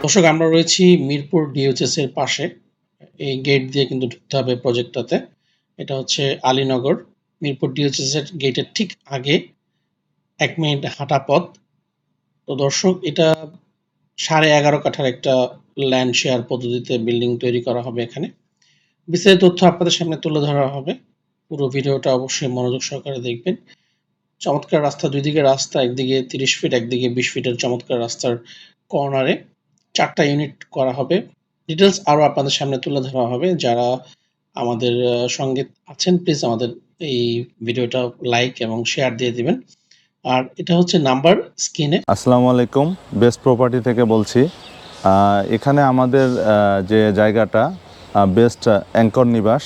দর্শক, আমরা রয়েছি মিরপুর ডিওএইচএস এর পাশে। এই গেট দিয়ে কিন্তু ঢুকতে হবে প্রজেক্টটাতে। এটা হচ্ছে আলীনগর। মিরপুর ডিওএইচএস এর গেটের ঠিক আগে ১ মিনিট হাঁটা পথ। তো দর্শক, এটা 11.5 কাঠার একটা ল্যান্ড শেয়ার পদ্ধতিতে বিল্ডিং তৈরি করা হবে এখানে। বিস্তারিত তথ্য আপনাদের সামনে তুলে ধরা হবে। পুরো ভিডিওটা অবশ্যই মনোযোগ সহকারে দেখবেন। চমৎকার রাস্তা, ২ দিকে রাস্তা, একদিকে ৩০ ফিট, একদিকে ২০ ফিটের চমৎকার রাস্তার কর্নারে ৪ টা ইউনিট করা হবে। ডিটেইলস আরো আপনাদের সামনে তুলে ধরা হবে। যারা আমাদের সঙ্গে আছেন, প্লিজ আমাদের এই ভিডিওটা লাইক এবং শেয়ার দিয়ে দিবেন। আর এটা হচ্ছে নাম্বার স্ক্রিনে। আসসালামু আলাইকুম, বেস্ট প্রপার্টি থেকে বলছি। এখানে আমাদের যে জায়গাটা বেস্ট অ্যাঙ্কর নিবাস,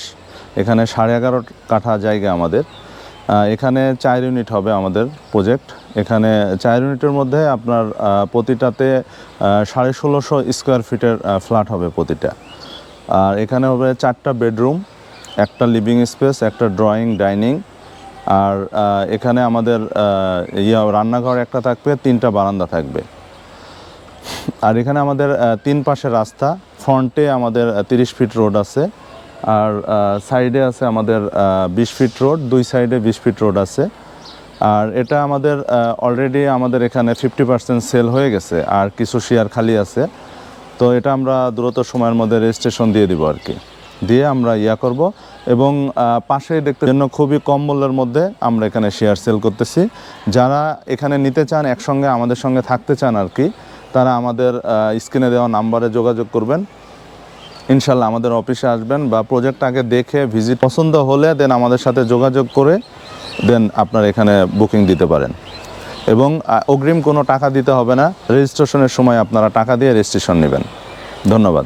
এখানে 11.5 কাঠা জায়গা আমাদের। এখানে 4 ইউনিট হবে আমাদের প্রজেক্ট। এখানে 4 ইউনিটের মধ্যে আপনার প্রতিটাতে 1650 স্কোয়ার ফিটের ফ্ল্যাট হবে প্রতিটা। আর এখানে হবে 4টা বেডরুম, একটা লিভিং স্পেস, একটা ড্রয়িং ডাইনিং। আর এখানে আমাদের রান্নাঘর একটা থাকবে, 3টা বারান্দা থাকবে। আর এখানে আমাদের 3 পাশে রাস্তা, ফ্রন্টে আমাদের 30 ফিট রোড আছে, আর সাইডে আছে আমাদের 20 ফিট রোড, 2 সাইডে 20 ফিট রোড আছে। আর এটা আমাদের অলরেডি আমাদের এখানে 50% সেল হয়ে গেছে, আর কিছু শেয়ার খালি আছে। তো এটা আমরা দ্রুত সময়ের মধ্যে রেজিস্ট্রেশন দিয়ে দিব আর কি, দিয়ে আমরা করব। এবং পাশেই দেখতে জন্য খুবই কম মূল্যের মধ্যে আমরা এখানে শেয়ার সেল করতেছি। যারা এখানে নিতে চান, একসঙ্গে আমাদের সঙ্গে থাকতে চান আর কি, তারা আমাদের স্ক্রিনে দেওয়া নাম্বারে যোগাযোগ করবেন। ইনশাল্লাহ আমাদের অফিসে আসবেন, বা প্রজেক্ট আগে দেখে ভিজিট পছন্দ হলে দেন আমাদের সাথে যোগাযোগ করে দেন আপনারা এখানে বুকিং দিতে পারেন। এবং অগ্রিম কোনো টাকা দিতে হবে না, রেজিস্ট্রেশনের সময় আপনারা টাকা দিয়ে রেজিস্ট্রেশন নেবেন। ধন্যবাদ।